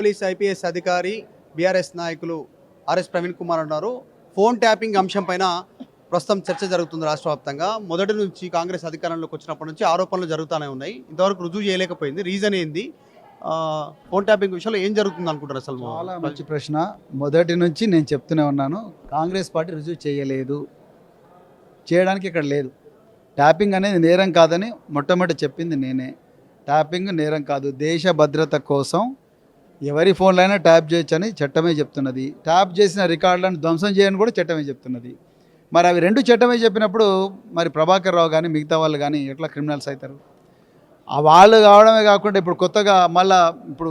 Police IPS అధికారి BRS నాయకులు RS Praveen Kumar అన్నారు. ఫోన్ ట్యాపింగ్ అంశం పైన ప్రస్తుతం చర్చ జరుగుతుంది రాష్ట్ర వ్యాప్తంగా. మొదటి నుంచి కాంగ్రెస్ అధికారంలోకి వచ్చినప్పటి నుంచి ఆరోపణలు జరుగుతూనే ఉన్నాయి. ఇంతవరకు రుజువు చేయలేకపోయింది. రీజన్ ఏంది? ఫోన్ ట్యాపింగ్ విషయంలో ఏం జరుగుతుంది అనుకుంటారు? అసలు చాలా మంచి ప్రశ్న. మొదటి నుంచి నేను చెప్తూనే ఉన్నాను, కాంగ్రెస్ పార్టీ రుజువు చేయలేదు, చేయడానికి ఇక్కడ లేదు. ట్యాపింగ్ అనేది నేరం కాదని మొట్టమొదటి చెప్పింది నేనే. ట్యాపింగ్ నేరం కాదు, దేశ భద్రత కోసం ఎవరి ఫోన్లైనా ట్యాప్ చేయొచ్చని చట్టమే చెప్తున్నది. ట్యాప్ చేసిన రికార్డులను ధ్వంసం చేయని కూడా చట్టమే చెప్తున్నది. మరి అవి రెండు చట్టమే చెప్పినప్పుడు మరి ప్రభాకర్ రావు కానీ మిగతా వాళ్ళు కానీ ఎట్లా క్రిమినల్స్ అవుతారు? ఆ వాళ్ళు కావడమే కాకుండా ఇప్పుడు కొత్తగా మళ్ళా ఇప్పుడు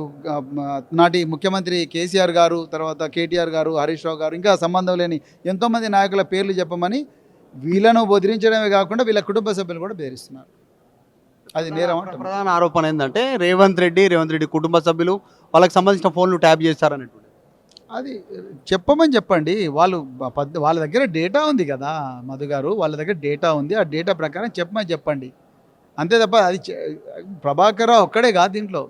నాటి ముఖ్యమంత్రి కేసీఆర్ గారు, తర్వాత కేటీఆర్ గారు, హరీష్ రావు గారు, ఇంకా సంబంధం లేని ఎంతోమంది నాయకుల పేర్లు చెప్పమని వీళ్ళను బెదిరించడమే కాకుండా వీళ్ళ కుటుంబ సభ్యులు కూడా బెదిరిస్తున్నారు. అది నేరం. ప్రధాన ఆరోపణ ఏంటంటే రేవంత్ రెడ్డి కుటుంబ సభ్యులు వాళ్ళకి సంబంధించిన ఫోన్లు ట్యాప్ చేస్తారన్నట్టు. అది చెప్పమని చెప్పండి. వాళ్ళ దగ్గర డేటా ఉంది కదా మధు గారు, వాళ్ళ దగ్గర డేటా ఉంది. ఆ డేటా ప్రకారం చెప్పమని చెప్పండి, అంతే తప్ప అది ప్రభాకర్ రావు ఒక్కడే కాదు దీంట్లో.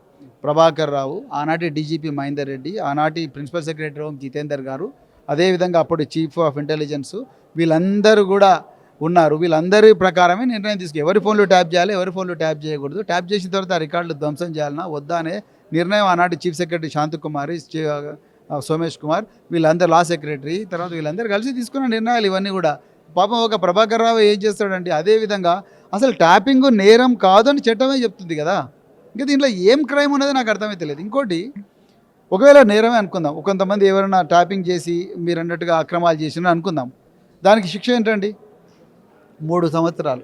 ప్రభాకర్ రావు, ఆనాటి డీజీపీ మహేందర్ రెడ్డి, ఆనాటి ప్రిన్సిపల్ సెక్రటరీ హోమ్ జితేందర్ గారు, అదేవిధంగా అప్పుడు చీఫ్ ఆఫ్ ఇంటెలిజెన్స్, వీళ్ళందరూ కూడా ఉన్నారు. వీళ్ళందరి ప్రకారమే నిర్ణయం ఎవరి ఫోన్లు ట్యాప్ చేయాలి, ఎవరి ఫోన్లు ట్యాప్ చేయకూడదు, ట్యాప్ చేసిన తర్వాత ఆ రికార్డులు ధ్వంసం చేయాలన్నా వద్దా అనే నిర్ణయం ఆనాటి చీఫ్ సెక్రటరీ శాంతకుమారి, సోమేష్ కుమార్, వీళ్ళందరూ లా సెక్రటరీ, తర్వాత వీళ్ళందరూ కలిసి తీసుకున్న నిర్ణయాలు ఇవన్నీ కూడా. పాపం ఒక ప్రభాకర్ రావు ఏం చేస్తాడంటే, అదేవిధంగా అసలు ట్యాపింగ్ నేరం కాదని చట్టమే చెప్తుంది కదా. ఇంకా దీంట్లో ఏం క్రైమ్ ఉన్నది నాకు అర్థమైతే లేదు. ఇంకోటి, ఒకవేళ నేరమే అనుకుందాం, కొంతమంది ఎవరైనా ట్యాపింగ్ చేసి మీరు అన్నట్టుగా అక్రమాలు చేసినా అనుకుందాం, దానికి శిక్ష ఏంటండి? 3 సంవత్సరాలు.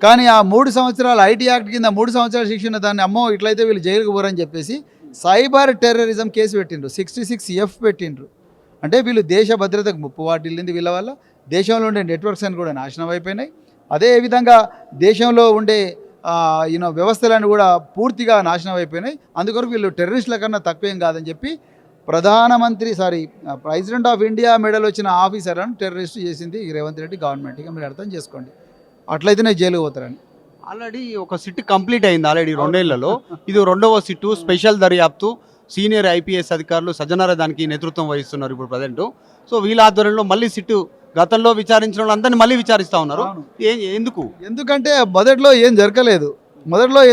కానీ ఆ 3 సంవత్సరాలు ఐటీ యాక్ట్ కింద 3 సంవత్సరాల శిక్ష ఉన్న దాన్ని అమ్మో ఇట్లయితే వీళ్ళు జైలుకు పోరని చెప్పేసి సైబర్ టెర్రరిజం కేసు పెట్టిండ్రు, 66F పెట్టిండ్రు. అంటే వీళ్ళు దేశ భద్రతకు ముప్పు వాటిల్లింది. వీళ్ళ వల్ల దేశంలో ఉండే నెట్వర్క్స్ అని కూడా నాశనం అయిపోయినాయి. అదేవిధంగా దేశంలో ఉండే వ్యవస్థలను కూడా పూర్తిగా నాశనం అయిపోయినాయి. అందుకొరకు వీళ్ళు టెర్రరిస్టుల కన్నా తక్కువేం కాదని చెప్పి ప్రెసిడెంట్ ఆఫ్ ఇండియా మెడల్ వచ్చిన ఆఫీసర్లను టెర్రరిస్ట్ చేసింది ఈ రేవంత్ రెడ్డి గవర్నమెంట్. ఇక మీరు అర్థం చేసుకోండి, అట్లయితేనే జైలుకు పోతారని. ఆల్రెడీ ఒక సిట్ కంప్లీట్ అయింది ఆల్రెడీ 2 ఏళ్లలో. ఇది 2వ సిట్టు. స్పెషల్ దర్యాప్తు సీనియర్ ఐపీఎస్ అధికారులు సజ్జనార దానికి నేతృత్వం వహిస్తున్నారు ఇప్పుడు ప్రజెంట్. సో వీళ్ళ ఆధ్వర్యంలో మళ్ళీ సిట్టు గతంలో విచారించిన వాళ్ళందరినీ మళ్ళీ విచారిస్తూ ఉన్నారు. ఎందుకంటే మొదట్లో ఏం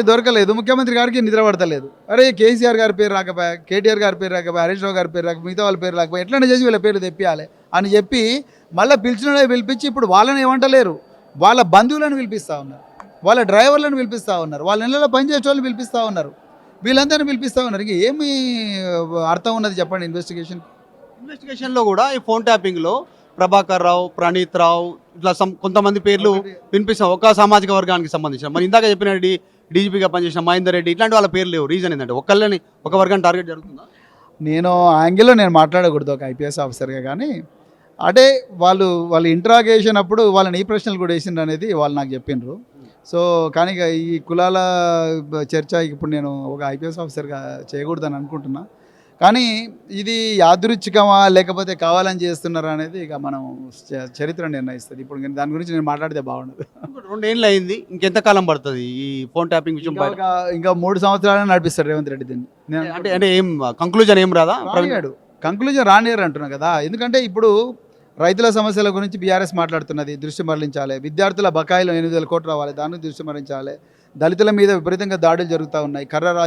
దొరకలేదు, ముఖ్యమంత్రి గారికి నిద్ర పడతలేదు. అరే కేసీఆర్ గారి పేరు రాకపోయా, కేటీఆర్ గారి పేరు రాకపోయా, హరీష్ రావు గారి పేరు రాకపోయా, మిగతా వాళ్ళ పేరు రాకపోయా, ఎట్లనే చేసి వీళ్ళ పేరు తెప్పియాలి అని చెప్పి మళ్ళీ పిలిపించి ఇప్పుడు వాళ్ళని ఏమంటలేరు, వాళ్ళ బంధువులను పిలిపిస్తూ ఉన్నారు, వాళ్ళ డ్రైవర్లను పిలిపిస్తూ ఉన్నారు, వాళ్ళ నెలలో పనిచేసే వాళ్ళని పిలిపిస్తూ ఉన్నారు, వీళ్ళందరినీ పిలిపిస్తూ ఉన్నారు. ఇంక ఏమి అర్థం ఉన్నది చెప్పండి? ఇన్వెస్టిగేషన్లో కూడా ఈ ఫోన్ ట్యాపింగ్లో ప్రభాకర్ రావు, ప్రణీత్ రావు, ఇట్లా కొంతమంది పేర్లు వినిపిస్తాం ఒక సామాజిక వర్గానికి సంబంధించిన. మరి ఇందాక చెప్పిన డీజీపీగా పనిచేసిన మహేందర్ రెడ్డి, ఇట్లాంటి వాళ్ళ పేర్లు లేవు. రీజన్ ఏంటంటే ఒక వర్గాన్ని టార్గెట్ జరుగుతుందా? నేను ఆ యాంగిల్లో మాట్లాడకూడదు ఒక ఐపీఎస్ ఆఫీసర్గా. కానీ అంటే వాళ్ళు ఇంట్రాగేషన్ అప్పుడు వాళ్ళని ఈ ప్రశ్నలు కూడా వేసిండ్రు అనేది వాళ్ళు నాకు చెప్పిండ్రు. సో కానీ ఈ కులాల చర్చ ఇప్పుడు నేను ఒక ఐపీఎస్ ఆఫీసర్గా చేయకూడదని అనుకుంటున్నా. కానీ ఇది యాదృచ్ఛికమా లేకపోతే కావాలని చేస్తున్నారా అనేది ఇక మనం చరిత్ర నిర్ణయిస్తుంది. ఇప్పుడు దాని గురించి నేను మాట్లాడితే బాగుండదు. 2 ఏళ్ళు అయింది, ఇంకెంతకాలం పడుతుంది ఈ ఫోన్ ట్యాపింగ్ విషయం? ఇంకా 3 సంవత్సరాలు నడిపిస్తారు రేవంత్ రెడ్డి దీన్ని. అంటే ఏం కంక్లూజన్ ఏం రాదా? కంక్లూజన్ రానియరు అంటున్నా కదా. ఎందుకంటే ఇప్పుడు రైతుల సమస్యల గురించి బీఆర్ఎస్ మాట్లాడుతున్నది, దృష్టి మరలించాలి. విద్యార్థుల బకాయిలు 8,000 కోట్లు రావాలి, దానికి దృష్టి మరలించాలి. దళితుల మీద విపరీతంగా దాడులు జరుగుతూ ఉన్నాయి. కర్ల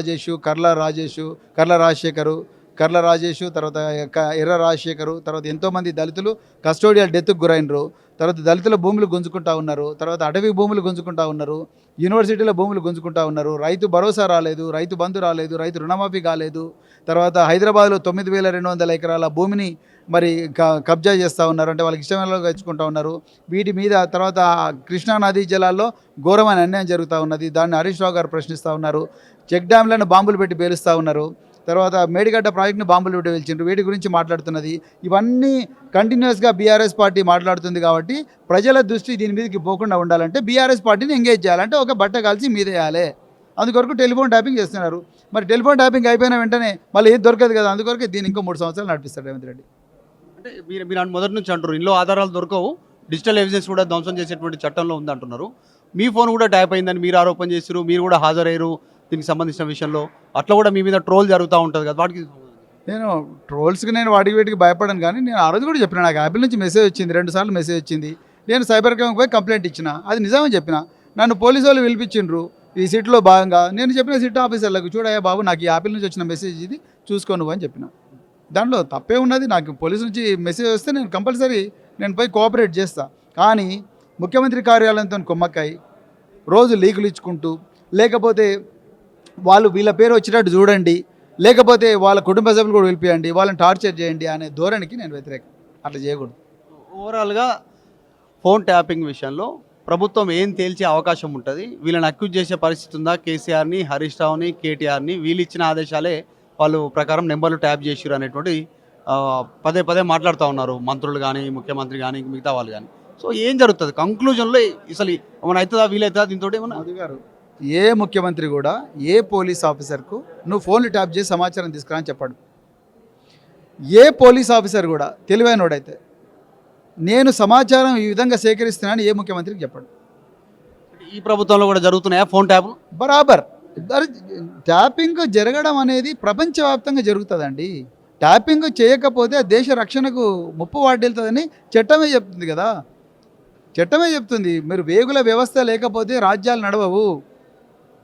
రాజేషు, తర్వాత ఎర్ర రాజశేఖరు, తర్వాత ఎంతోమంది దళితులు కస్టోడియల్ డెత్కు గురైనరు. తర్వాత దళితుల భూములు గుంజుకుంటా ఉన్నారు, తర్వాత అటవీ భూములు గుంజుకుంటా ఉన్నారు, యూనివర్సిటీల భూములు గుంజుకుంటా ఉన్నారు. రైతు భరోసా రాలేదు, రైతు బంధు రాలేదు, రైతు రుణమాఫీ కాలేదు. తర్వాత హైదరాబాద్లో 9,200 ఎకరాల భూమిని మరి కబ్జా చేస్తూ ఉన్నారు, అంటే వాళ్ళకి ఇష్టమైన తెచ్చుకుంటూ ఉన్నారు. వీటి మీద తర్వాత కృష్ణా నదీ జలాల్లో ఘోరమైన అన్యాయం జరుగుతూ ఉన్నది. దాన్ని హరీష్ రావు గారు ప్రశ్నిస్తూ ఉన్నారు. చెక్ డ్యామ్లను బాంబులు పెట్టి పేలుస్తూ ఉన్నారు. తర్వాత మేడిగడ్డ ప్రాజెక్టును బాంబులు పెట్టి వెళ్చిండ్రు. వీటి గురించి మాట్లాడుతున్నది. ఇవన్నీ కంటిన్యూస్గా బీఆర్ఎస్ పార్టీ మాట్లాడుతుంది. కాబట్టి ప్రజల దృష్టి దీని మీదకి పోకుండా ఉండాలంటే బీఆర్ఎస్ పార్టీని ఎంగేజ్ చేయాలంటే ఒక బట్ట కాల్చి మీదేయాలి. అందుకొరకు టెలిఫోన్ ట్యాపింగ్ చేస్తున్నారు. మరి టెలిఫోన్ ట్యాపింగ్ అయిపోయిన వెంటనే మళ్ళీ ఏది దొరకదు కదా, అందుకొరకు దీన్ని ఇంకో 3 సంవత్సరాలు నడిపిస్తారు రేవంత్ రెడ్డి. అంటే మీరు మొదటి నుంచి అంటారు ఇంట్లో ఆధారాలు దొరకవు, డిజిటల్ ఎవిడెన్స్ కూడా ధ్వంసం చేసేటువంటి చట్టంలో ఉందంటున్నారు. మీ ఫోన్ కూడా ట్యాప్ అయిందని మీరు ఆరోపణ చేశారు, మీరు కూడా హాజరయ్యారు దీనికి సంబంధించిన విషయంలో. అట్లా కూడా మీ మీద ట్రోల్ జరుగుతూ ఉంటుంది కదా, వాటికి నేను ట్రోల్స్కి నేను వాటికి వీటికి భయపడను, కానీ నేను ఆ రోజు కూడా చెప్పిన నాకు యాపిల్ నుంచి మెసేజ్ వచ్చింది, 2 సార్లు మెసేజ్ వచ్చింది. నేను సైబర్ క్రైమ్కి పోయి కంప్లైంట్ ఇచ్చిన, అది నిజమని చెప్పిన. నన్ను పోలీసు వాళ్ళు పిలిపించిండ్రు ఈ సిట్లో భాగంగా. నేను చెప్పిన సిట్ ఆఫీసర్లకు, చూడయ్యా బాబు నాకు ఈ యాపిల్ నుంచి వచ్చిన మెసేజ్ ఇది చూసుకో నువ్వు అని చెప్పిన. దాంట్లో తప్పే ఉన్నది. నాకు పోలీసు నుంచి మెసేజ్ వస్తే నేను కంపల్సరీ నేను పోయి కోఆపరేట్ చేస్తా. కానీ ముఖ్యమంత్రి కార్యాలయంతో కుమ్మక్కై రోజు లీకులు ఇచ్చుకుంటూ, లేకపోతే వాళ్ళు వీళ్ళ పేరు వచ్చేటట్టు చూడండి, లేకపోతే వాళ్ళ కుటుంబ సభ్యులు కూడా పిలిపియండి, వాళ్ళని టార్చర్ చేయండి అనే ధోరణికి నేను వ్యతిరేకం. అట్లా చేయకూడదు. ఓవరాల్గా ఫోన్ ట్యాపింగ్ విషయంలో ప్రభుత్వం ఏం తేల్చే అవకాశం ఉంటుంది? వీళ్ళని అక్యూజ్ చేసే పరిస్థితి ఉందా? కేసీఆర్ని, హరీష్ రావుని, కేటీఆర్ని వీళ్ళు ఇచ్చిన ఆదేశాలే వాళ్ళు ప్రకారం నెంబర్లు ట్యాప్ చేసిరు అనేటువంటి పదే పదే మాట్లాడుతూ ఉన్నారు మంత్రులు కానీ, ముఖ్యమంత్రి కానీ, మిగతా వాళ్ళు కానీ. సో ఏం జరుగుతుంది కంక్లూజన్లో? అసలు ఏమైనా అవుతుందా, వీలవుతుందా దీంతో? ఏమన్నా మోదీ గారు, ఏ ముఖ్యమంత్రి కూడా ఏ పోలీస్ ఆఫీసర్కు నువ్వు ఫోన్లు ట్యాప్ చేసి సమాచారం తీసుకురా అని చెప్పాడు. ఏ పోలీస్ ఆఫీసర్ కూడా తెలివైనోడైతే నేను సమాచారం ఈ విధంగా సేకరిస్తున్నాను ఏ ముఖ్యమంత్రికి చెప్పాడు. ఈ ప్రభుత్వంలో కూడా జరుగుతున్నాయా ఫోన్ ట్యాప్లు? బరాబర్. ట్యాపింగ్ జరగడం అనేది ప్రపంచవ్యాప్తంగా జరుగుతుందండి. ట్యాపింగ్ చేయకపోతే దేశ రక్షణకు ముప్పు వాటిల్తుందని చట్టమే చెప్తుంది కదా. చట్టమే చెప్తుంది. మీరు వేగుల వ్యవస్థ లేకపోతే రాజ్యాలు నడవవు.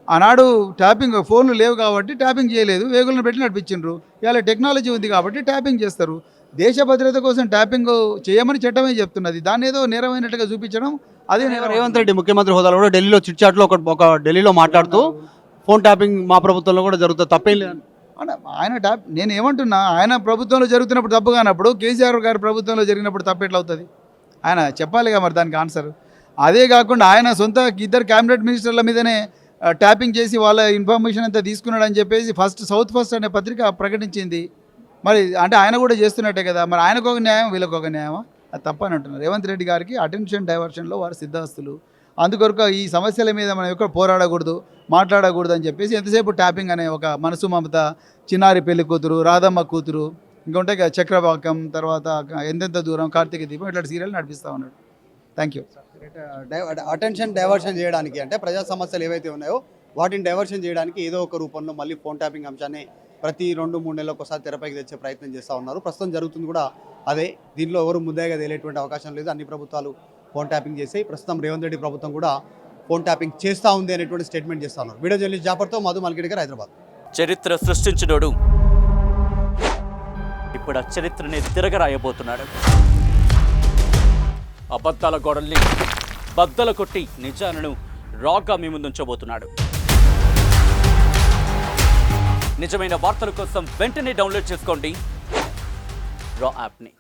ఆనాడు ట్యాపింగ్ ఫోన్లు లేవు కాబట్టి ట్యాపింగ్ చేయలేదు, వేగులను పెట్టి నడిపించిండ్రు. ఇవాళ టెక్నాలజీ ఉంది కాబట్టి ట్యాపింగ్ చేస్తారు. దేశ భద్రత కోసం ట్యాపింగ్ చేయమని చట్టమే చెప్తున్నది. దాన్ని ఏదో నేరమైనట్టుగా చూపించడం అదే నేరం. రేవంత్ రెడ్డి ముఖ్యమంత్రి హోదాలో కూడా ఢిల్లీలో చిట్చాట్లో ఒక ఢిల్లీలో మాట్లాడుతూ ఫోన్ ట్యాపింగ్ మా ప్రభుత్వంలో కూడా జరుగుతుంది, తప్పేం లేదు. ఆయన ట్యాప్ నేను ఏమంటున్నా, ఆయన ప్రభుత్వంలో జరుగుతున్నప్పుడు తప్పు కానప్పుడు కేసీఆర్ గారి ప్రభుత్వంలో జరిగినప్పుడు తప్పు ఎట్లా అవుతుంది? ఆయన చెప్పాలిగా మరి దానికి ఆన్సర్. అదే కాకుండా ఆయన సొంత 2 క్యాబినెట్ మినిస్టర్ల మీదనే ట్యాపింగ్ చేసి వాళ్ళ ఇన్ఫర్మేషన్ అంతా తీసుకున్నాడని చెప్పేసి సౌత్ ఫస్ట్ అనే పత్రిక ప్రకటించింది. మరి అంటే ఆయన కూడా చేస్తున్నట్టే కదా. మరి ఆయనకు ఒక న్యాయం, వీళ్ళకి ఒక న్యాయమా? అది తప్పని అంటున్నారు. రేవంత్ రెడ్డి గారికి అటెన్షన్ డైవర్షన్లో వారు సిద్ధాస్తులు. అందుకొరకు ఈ సమస్యల మీద మనం ఎక్కడ పోరాడకూడదు, మాట్లాడకూడదు అని చెప్పేసి ఎంతసేపు ట్యాపింగ్ అనే ఒక మనసు మమత, చిన్నారి పెళ్లి కూతురు, రాధమ్మ కూతురు, ఇంకా ఉంటాయి కదా చక్రవాకం, తర్వాత ఎంతెంత దూరం, కార్తీక దీపం, ఇట్లాంటి సీరియల్ నడిపిస్తూ ఉన్నాడు. Thank you. అటెన్షన్ డైవర్షన్ చేయడానికి, అంటే ప్రజా సమస్యలు ఏవైతే ఉన్నాయో వాటిని డైవర్షన్ చేయడానికి ఏదో ఒక రూపంలో మళ్ళీ ఫోన్ ట్యాపింగ్ అంశాన్ని ప్రతి 2-3 నెలలకు ఒకసారి తెరపైకి తెచ్చే ప్రయత్నం చేస్తూ ఉన్నారు. ప్రస్తుతం జరుగుతుంది కూడా అదే. దీనిలో ఎవరు ముద్దాయిగా తేలేటువంటి అవకాశం లేదు. అన్ని ప్రభుత్వాలు ఫోన్ ట్యాపింగ్ చేసాయి. ప్రస్తుతం రేవంత్ రెడ్డి ప్రభుత్వం కూడా ఫోన్ ట్యాపింగ్ చేస్తూ ఉంది అనేటువంటి స్టేట్మెంట్ చేస్తూ ఉన్నారు. వీడియో జర్నలిస్ట్ జాఫర్తో మధు మల్కిడికర్, హైదరాబాద్. చరిత్ర సృష్టించినోడు ఇప్పుడు ఆ చరిత్రని తిరగరాయబోతున్నాడు. అబద్ధాల గోడల్ని బద్దల కొట్టి నిజాలను రాగా మీ ముందుంచబోతున్నాడు. నిజమైన వార్తల కోసం వెంటనే డౌన్లోడ్ చేసుకోండి రా యాప్ని.